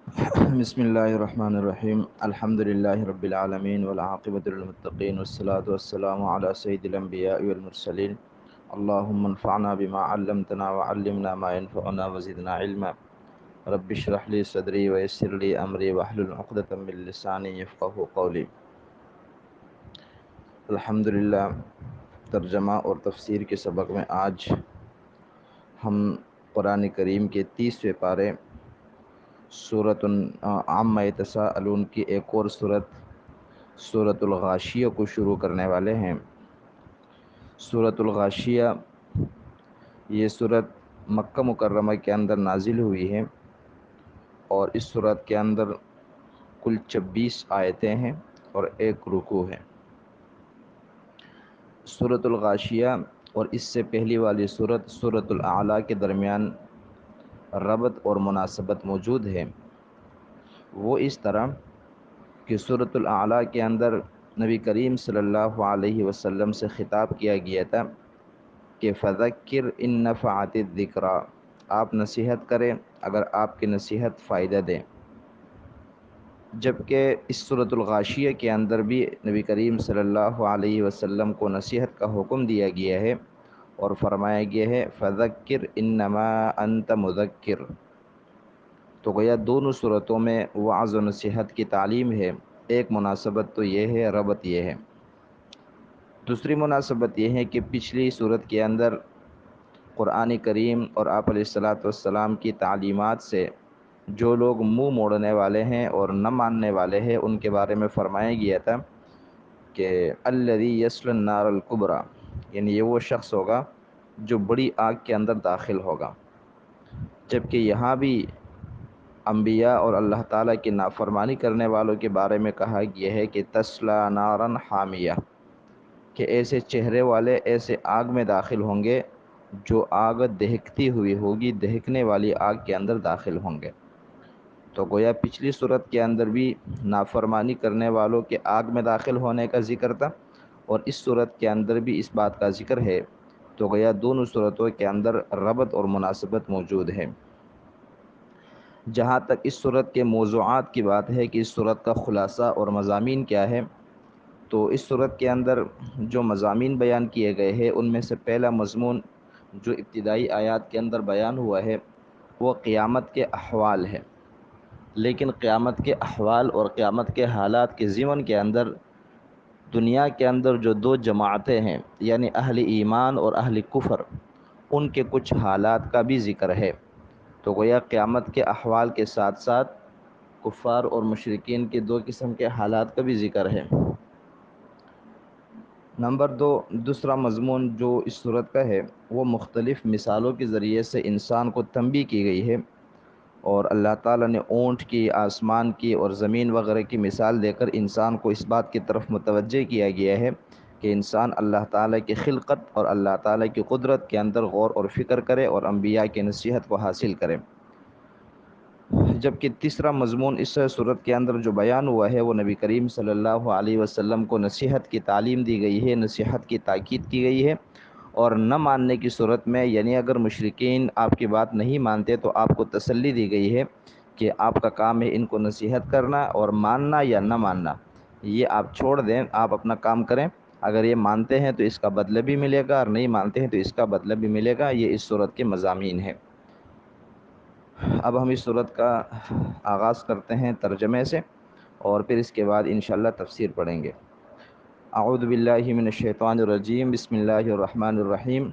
بسم اللہ الرحمن الرحیم الحمد للہ رب العالمین والعاقبۃ للمتقین والصلاة والسلام علی سید الانبیاء والمرسلین اللہم انفعنا بما علمتنا وعلمنا ما ينفعنا وزدنا علما رب اشرح لی صدری ویسر لی امری واحلل عقدۃ من لسانی یفقہوا قولی۔ الحمدللہ ترجمہ اور تفسیر کے سبق میں آج ہم قرآن کریم کے 30ویں پارے سورۃ عما یتساءلون کی ایک اور سورۃ الغاشیہ کو شروع کرنے والے ہیں۔ سورۃ الغاشیہ یہ سورت مکہ مکرمہ کے اندر نازل ہوئی ہے اور اس سورت کے اندر کل 26 آیتیں ہیں اور ایک رکوع ہے۔ سورۃ الغاشیہ اور اس سے پہلی والی سورۃ الاعلیٰ کے درمیان ربط اور مناسبت موجود ہے، وہ اس طرح کہ سورۃ الاعلیٰ کے اندر نبی کریم صلی اللہ علیہ وسلم سے خطاب کیا گیا تھا کہ فذکر ان نفعت الذکریٰ، آپ نصیحت کریں اگر آپ کی نصیحت فائدہ دیں، جبکہ اس سورۃ الغاشیہ کے اندر بھی نبی کریم صلی اللہ علیہ وسلم کو نصیحت کا حکم دیا گیا ہے اور فرمایا گیا ہے فذکر انما انت مذکر۔ تو گویا دونوں صورتوں میں وعظ و نصیحت کی تعلیم ہے۔ ایک مناسبت تو یہ ہے، ربط یہ ہے۔ دوسری مناسبت یہ ہے کہ پچھلی صورت کے اندر قرآن کریم اور آپ علیہ الصلاۃ والسلام کی تعلیمات سے جو لوگ منہ موڑنے والے ہیں اور نہ ماننے والے ہیں ان کے بارے میں فرمایا گیا تھا کہ الذی یصلی النار الکبریٰ، یعنی یہ وہ شخص ہوگا جو بڑی آگ کے اندر داخل ہوگا، جبکہ یہاں بھی انبیاء اور اللہ تعالیٰ کی نافرمانی کرنے والوں کے بارے میں کہا گیا ہے کہ تسلا نارن حامیہ، کہ ایسے چہرے والے ایسے آگ میں داخل ہوں گے جو آگ دہکتی ہوئی ہوگی، دہکنے والی آگ کے اندر داخل ہوں گے۔ تو گویا پچھلی صورت کے اندر بھی نافرمانی کرنے والوں کے آگ میں داخل ہونے کا ذکر تھا اور اس صورت کے اندر بھی اس بات کا ذکر ہے، تو گویا دونوں صورتوں کے اندر ربط اور مناسبت موجود ہے۔ جہاں تک اس صورت کے موضوعات کی بات ہے کہ اس صورت کا خلاصہ اور مضامین کیا ہے، تو اس صورت کے اندر جو مضامین بیان کیے گئے ہیں ان میں سے پہلا مضمون جو ابتدائی آیات کے اندر بیان ہوا ہے وہ قیامت کے احوال ہے، لیکن قیامت کے احوال اور قیامت کے حالات کے ضمن کے اندر دنیا کے اندر جو دو جماعتیں ہیں یعنی اہل ایمان اور اہل کفر، ان کے کچھ حالات کا بھی ذکر ہے۔ تو گویا قیامت کے احوال کے ساتھ ساتھ کفار اور مشرکین کے دو قسم کے حالات کا بھی ذکر ہے۔ نمبر دو، دوسرا مضمون جو اس صورت کا ہے وہ مختلف مثالوں کے ذریعے سے انسان کو تنبیہ کی گئی ہے، اور اللہ تعالیٰ نے اونٹ کی، آسمان کی اور زمین وغیرہ کی مثال دے کر انسان کو اس بات کی طرف متوجہ کیا گیا ہے کہ انسان اللہ تعالیٰ کی خلقت اور اللہ تعالیٰ کی قدرت کے اندر غور اور فکر کرے اور انبیاء کی نصیحت کو حاصل کرے۔ جبکہ تیسرا مضمون اس صورت کے اندر جو بیان ہوا ہے وہ نبی کریم صلی اللہ علیہ وسلم کو نصیحت کی تعلیم دی گئی ہے، نصیحت کی تاکید کی گئی ہے، اور نہ ماننے کی صورت میں یعنی اگر مشرکین آپ کی بات نہیں مانتے تو آپ کو تسلی دی گئی ہے کہ آپ کا کام ہے ان کو نصیحت کرنا، اور ماننا یا نہ ماننا یہ آپ چھوڑ دیں، آپ اپنا کام کریں۔ اگر یہ مانتے ہیں تو اس کا بدلہ بھی ملے گا اور نہیں مانتے ہیں تو اس کا بدلہ بھی ملے گا۔ یہ اس صورت کے مضامین ہیں۔ اب ہم اس صورت کا آغاز کرتے ہیں ترجمے سے اور پھر اس کے بعد انشاءاللہ تفسیر پڑھیں گے۔ اعوذ باللہ من الشیطان الرجیم، بسم اللہ الرحمن الرحیم۔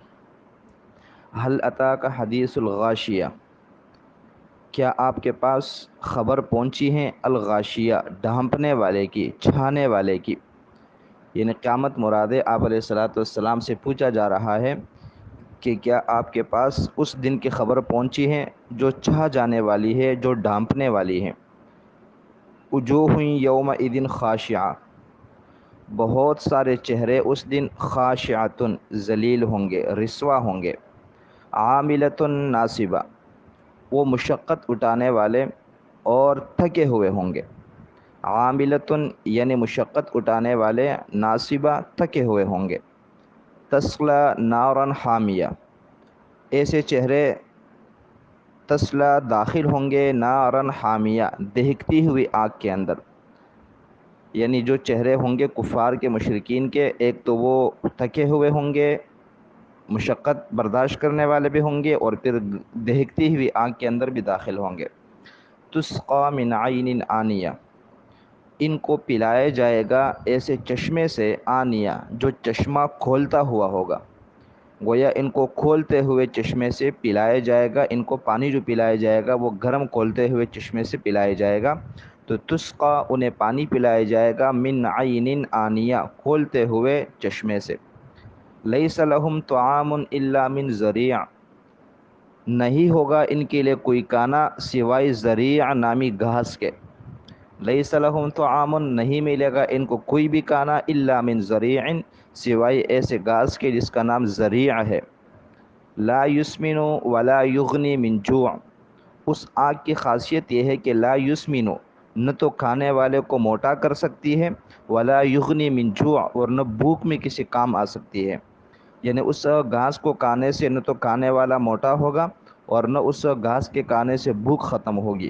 هل اتاک حدیث الغاشیہ، کیا آپ کے پاس خبر پہنچی ہیں الغاشیہ، ڈھانپنے والے کی، چھانے والے کی، یعنی قیامت مراد ہے۔ آپ علیہ الصلاۃ والسلام سے پوچھا جا رہا ہے کہ کیا آپ کے پاس اس دن کی خبر پہنچی ہے جو چھا جانے والی ہے، جو ڈھانپنے والی ہے۔ وجوہ یومئذ خاشعہ، بہت سارے چہرے اس دن خاشعۃ، ذلیل ہوں گے، رسوا ہوں گے۔ عاملۃ ناصبہ، وہ مشقت اٹھانے والے اور تھکے ہوئے ہوں گے۔ عاملۃ یعنی مشقت اٹھانے والے، ناصبہ تھکے ہوئے ہوں گے۔ تصلی نارا حامیہ، ایسے چہرے تسلا داخل ہوں گے نارن حامیہ دہکتی ہوئی آگ کے اندر، یعنی جو چہرے ہوں گے کفار کے مشرکین کے، ایک تو وہ تھکے ہوئے ہوں گے، مشقت برداشت کرنے والے بھی ہوں گے، اور پھر دہکتی ہوئی آگ کے اندر بھی داخل ہوں گے۔ تسقا من عین آنیہ، ان کو پلایا جائے گا ایسے چشمے سے، آنیہ جو چشمہ کھولتا ہوا ہوگا، گویا ان کو کھولتے ہوئے چشمے سے پلایا جائے گا، ان کو پانی جو پلایا جائے گا وہ گرم کھولتے ہوئے چشمے سے پلایا جائے گا۔ تو تسقا انہیں پانی پلایا جائے گا من عین آنیہ کھولتے ہوئے چشمے سے۔ لیس لہم طعام الا من ذریع، نہیں ہوگا ان کے لیے کوئی کھانا سوائے ذریع نامی گھاس کے۔ لیس لہم طعام، نہیں ملے گا ان کو کوئی بھی کھانا، الا من ذریع سوائے ایسے گھاس کے جس کا نام ذریع ہے۔ لا یسمن ولا یغنی من جوع، اس آگ کی خاصیت یہ ہے کہ لا یسمن، نہ تو کھانے والے کو موٹا کر سکتی ہے، ولا یغنی من جوع، اور نہ بھوک میں کسی کام آ سکتی ہے۔ یعنی اس گھاس کو کھانے سے نہ تو کھانے والا موٹا ہوگا اور نہ اس گھاس کے کھانے سے بھوک ختم ہوگی۔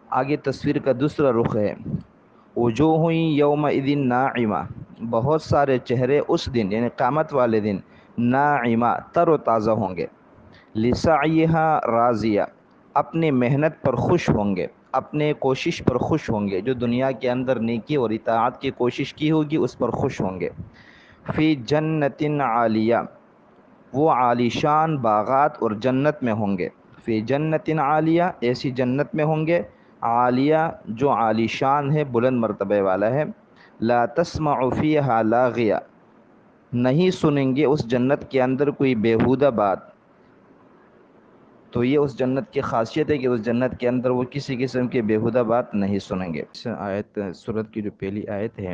آگے تصویر کا دوسرا رخ ہے، وجوہ یومئذ ناعمہ، بہت سارے چہرے اس دن یعنی قیامت والے دن ناعمہ تر و تازہ ہوں گے، لسعیہا راضیہ، اپنی محنت پر خوش ہوں گے، اپنے کوشش پر خوش ہوں گے، جو دنیا کے اندر نیکی اور اطاعت کی کوشش کی ہوگی اس پر خوش ہوں گے۔ فی جنت عالیہ، وہ عالی شان باغات اور جنت میں ہوں گے۔ فی جنت عالیہ، ایسی جنت میں ہوں گے، عالیہ جو عالی شان ہے، بلند مرتبے والا ہے۔ لا تسمع فیہا لاغیہ، نہیں سنیں گے اس جنت کے اندر کوئی بیہودہ بات۔ تو یہ اس جنت کی خاصیت ہے کہ اس جنت کے اندر وہ کسی قسم کی بیہودہ بات نہیں سنیں گے۔ اس آیت سورت کی جو پہلی آیت ہے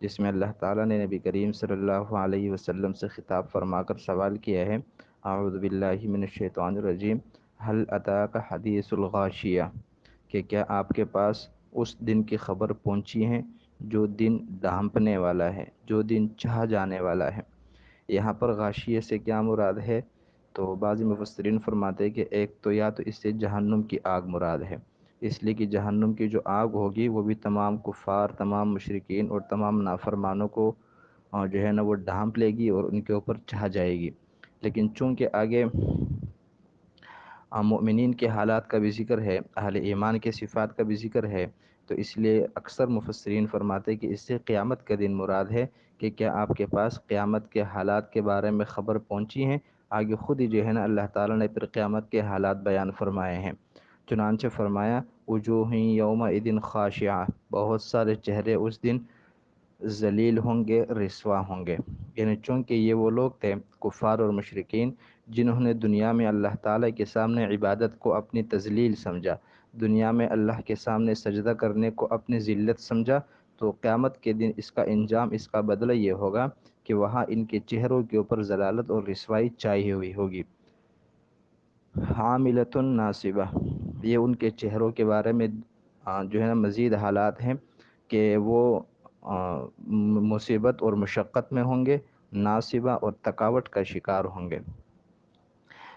جس میں اللہ تعالیٰ نے نبی کریم صلی اللہ علیہ وسلم سے خطاب فرما کر سوال کیا ہے، اعوذ باللہ من الشیطان الرجیم، هل اتاک حدیث الغاشیہ، کہ کیا آپ کے پاس اس دن کی خبر پہنچی ہے جو دن ڈھانپنے والا ہے، جو دن چھا جانے والا ہے۔ یہاں پر غاشیہ سے کیا مراد ہے؟ تو بعض مفسرین فرماتے ہیں کہ ایک تو یا تو اس سے جہنم کی آگ مراد ہے، اس لیے کہ جہنم کی جو آگ ہوگی وہ بھی تمام کفار، تمام مشرکین اور تمام نافرمانوں کو جو ہے نا وہ ڈھانپ لے گی اور ان کے اوپر چھا جائے گی۔ لیکن چونکہ آگے مومنین کے حالات کا بھی ذکر ہے، اہل ایمان کے صفات کا بھی ذکر ہے، تو اس لیے اکثر مفسرین فرماتے ہیں کہ اس سے قیامت کا دن مراد ہے، کہ کیا آپ کے پاس قیامت کے حالات کے بارے میں خبر پہنچی ہیں۔ آگے خود ہی جو ہے نا اللہ تعالیٰ نے پھر قیامت کے حالات بیان فرمائے ہیں، چنانچہ فرمایا وجوہ یومئذ خاشعہ، بہت سارے چہرے اس دن ذلیل ہوں گے، رسوا ہوں گے۔ یعنی چونکہ یہ وہ لوگ تھے کفار اور مشرکین جنہوں نے دنیا میں اللہ تعالیٰ کے سامنے عبادت کو اپنی تذلیل سمجھا، دنیا میں اللہ کے سامنے سجدہ کرنے کو اپنی ذلت سمجھا، تو قیامت کے دن اس کا انجام، اس کا بدلہ یہ ہوگا کہ وہاں ان کے چہروں کے اوپر ذلالت اور رسوائی چھائی ہوئی ہوگی۔ حاملۃ ناصبہ، یہ ان کے چہروں کے بارے میں جو ہے نا مزید حالات ہیں کہ وہ مصیبت اور مشقت میں ہوں گے، ناصبہ اور تھکاوٹ کا شکار ہوں گے۔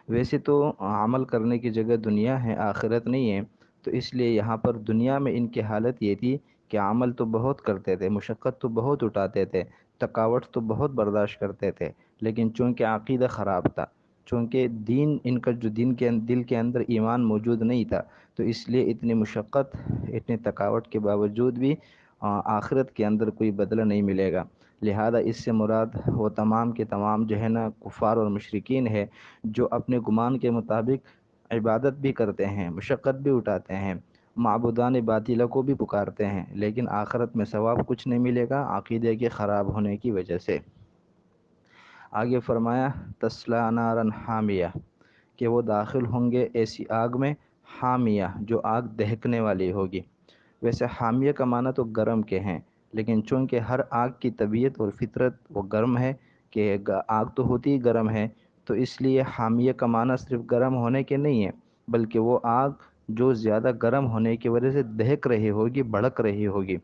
ویسے تو عمل کرنے کی جگہ دنیا ہے، آخرت نہیں ہے، تو اس لیے یہاں پر دنیا میں ان کی حالت یہ تھی کہ عمل تو بہت کرتے تھے، مشقت تو بہت اٹھاتے تھے، تھکاوٹ تو بہت برداشت کرتے تھے، لیکن چونکہ عقیدہ خراب تھا، چونکہ دین ان کا جو دل کے اندر ایمان موجود نہیں تھا، تو اس لیے اتنی مشقت، اتنی تھکاوٹ کے باوجود بھی آخرت کے اندر کوئی بدلہ نہیں ملے گا۔ لہذا اس سے مراد وہ تمام کے تمام جو ہے نا کفار اور مشرکین ہے جو اپنے گمان کے مطابق عبادت بھی کرتے ہیں، مشقت بھی اٹھاتے ہیں، معبودان باطلہ کو بھی پکارتے ہیں، لیکن آخرت میں ثواب کچھ نہیں ملے گا عقیدے کے خراب ہونے کی وجہ سے۔ آگے فرمایا تسلا نارا حامیہ، کہ وہ داخل ہوں گے ایسی آگ میں، حامیہ جو آگ دہکنے والی ہوگی۔ ویسے حامیہ کا معنی تو گرم کے ہیں، لیکن چونکہ ہر آگ کی طبیعت اور فطرت وہ گرم ہے، کہ آگ تو ہوتی ہی گرم ہے، تو اس لیے حامیہ کا معنی صرف گرم ہونے کے نہیں ہے، بلکہ وہ آگ جو زیادہ گرم ہونے کی وجہ سے دہک رہی ہوگی، بھڑک رہی ہوگی۔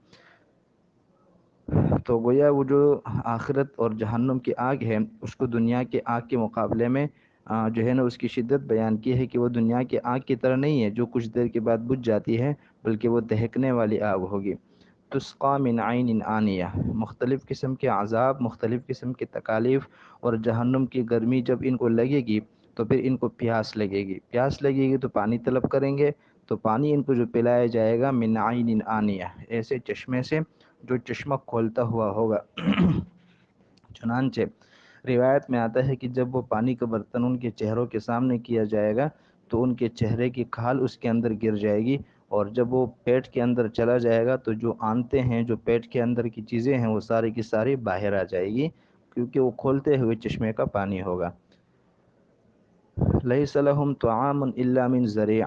تو گویا وہ جو آخرت اور جہنم کی آگ ہے اس کو دنیا کی آگ کے مقابلے میں جو ہے نا اس کی شدت بیان کی ہے کہ وہ دنیا کی آگ کی طرح نہیں ہے جو کچھ دیر کے بعد بجھ جاتی ہے، بلکہ وہ دہکنے والی آگ ہوگی۔ تسقا من عین آنیہ، مختلف قسم کے عذاب، مختلف قسم کی تکالیف اور جہنم کی گرمی جب ان کو لگے گی تو پھر ان کو پیاس لگے گی، پیاس لگے گی تو پانی طلب کریں گے، تو پانی ان کو جو پلایا جائے گا من عین آنیہ، ایسے چشمے سے جو چشمہ کھولتا ہوا ہوگا۔ چنانچہ روایت میں آتا ہے کہ جب وہ پانی کا برتن ان کے چہروں کے سامنے کیا جائے گا تو ان کے چہرے کی کھال اس کے اندر گر جائے گی، اور جب وہ پیٹ کے اندر چلا جائے گا تو جو آنتیں ہیں، جو پیٹ کے اندر کی چیزیں ہیں، وہ ساری کی ساری باہر آ جائے گی، کیونکہ وہ کھولتے ہوئے چشمے کا پانی ہوگا۔ لیس لہم طعام الا من ضریع،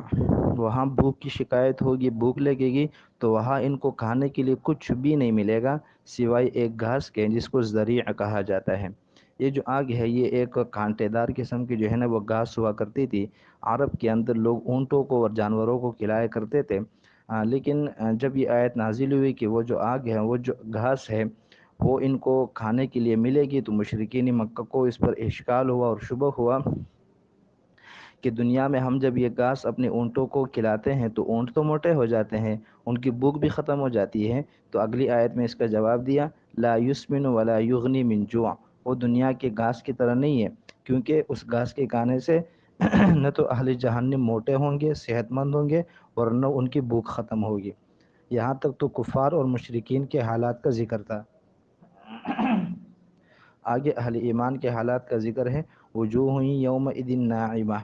وہاں بھوک کی شکایت ہوگی، بھوک لگے گی تو وہاں ان کو کھانے کے لیے کچھ بھی نہیں ملے گا سوائے ایک گھاس کے جس کو ضریع کہا جاتا ہے۔ یہ جو آگ ہے یہ ایک کانٹے دار قسم کی جو ہے نا وہ گھاس ہوا کرتی تھی۔ عرب کے اندر لوگ اونٹوں کو اور جانوروں کو کھلایا کرتے تھے، لیکن جب یہ آیت نازل ہوئی کہ وہ جو آگ ہے، وہ جو گھاس ہے، وہ ان کو کھانے کے لیے ملے گی، تو مشرکین مکہ کو اس پر اشکال ہوا اور شبہ ہوا کہ دنیا میں ہم جب یہ گھاس اپنے اونٹوں کو کھلاتے ہیں تو اونٹ تو موٹے ہو جاتے ہیں، ان کی بھوک بھی ختم ہو جاتی ہے۔ تو اگلی آیت میں اس کا جواب دیا، لا یسمن ولا یغنی من جوع، وہ دنیا کے گھاس کی طرح نہیں ہے، کیونکہ اس گھاس کے کھانے سے نہ تو اہل جہنم موٹے ہوں گے، صحت مند ہوں گے، اور نہ ان کی بھوک ختم ہوگی۔ یہاں تک تو کفار اور مشرکین کے حالات کا ذکر تھا۔ آگے اہل ایمان کے حالات کا ذکر ہے، وجوہ یومئذ ناعمہ،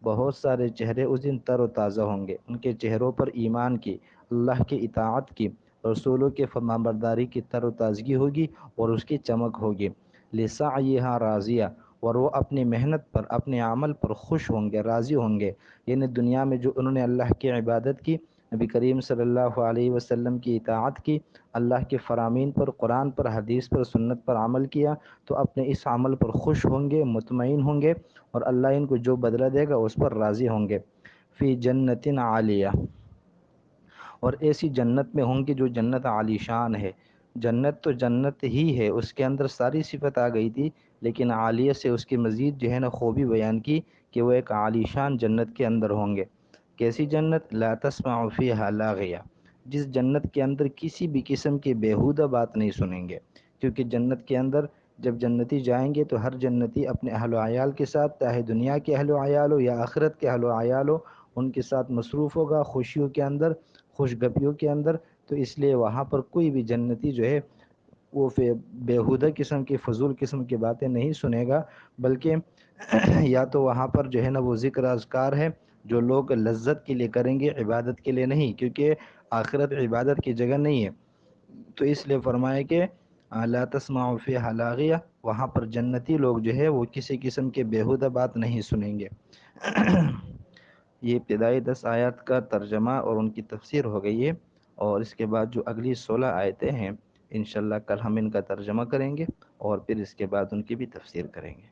بہت سارے چہرے اس دن تر و تازہ ہوں گے، ان کے چہروں پر ایمان کی، اللہ کی اطاعت کی، رسولوں کے فرمانبرداری کی تر و تازگی ہوگی اور اس کی چمک ہوگی۔ لسعیہا راضیہ، اور وہ اپنی محنت پر، اپنے عمل پر خوش ہوں گے، راضی ہوں گے، یعنی دنیا میں جو انہوں نے اللہ کی عبادت کی، نبی کریم صلی اللہ علیہ وسلم کی اطاعت کی، اللہ کے فرامین پر، قرآن پر، حدیث پر، سنت پر عمل کیا، تو اپنے اس عمل پر خوش ہوں گے، مطمئن ہوں گے، اور اللہ ان کو جو بدلہ دے گا اس پر راضی ہوں گے۔ فی جنت عالیہ، اور ایسی جنت میں ہوں گے جو جنت عالی شان ہے۔ جنت تو جنت ہی ہے، اس کے اندر ساری صفت آ گئی تھی، لیکن عالیہ سے اس کی مزید جو ہے نا خوبی بیان کی کہ وہ ایک عالی شان جنت کے اندر ہوں گے۔ کیسی جنت؟ لا تسمع فیہا لاغیہ، جس جنت کے اندر کسی بھی قسم کی بیہودہ بات نہیں سنیں گے، کیونکہ جنت کے اندر جب جنتی جائیں گے تو ہر جنتی اپنے اہل و عیال کے ساتھ، چاہے دنیا کے اہل و عیال ہو یا آخرت کے اہل و عیال ہو، ان کے ساتھ مصروف ہوگا، خوشیوں کے اندر، خوش گپیوں کے اندر۔ تو اس لیے وہاں پر کوئی بھی جنتی جو ہے وہ بیہودہ قسم کی، فضول قسم کی باتیں نہیں سنے گا، بلکہ یا تو وہاں پر جو ہے نا وہ ذکر اذکار ہے جو لوگ لذت کے لیے کریں گے، عبادت کے لیے نہیں، کیونکہ آخرت عبادت کی جگہ نہیں ہے۔ تو اس لیے فرمایا کہ لا تسمع فیہا لاغیہ، وہاں پر جنتی لوگ جو ہے وہ کسی قسم کے بیہودہ بات نہیں سنیں گے۔ یہ ابتدائی 10 آیات کا ترجمہ اور ان کی تفسیر ہو گئی ہے، اور اس کے بعد جو اگلی 16 آیتیں ہیں انشاءاللہ کل ہم ان کا ترجمہ کریں گے اور پھر اس کے بعد ان کی بھی تفسیر کریں گے۔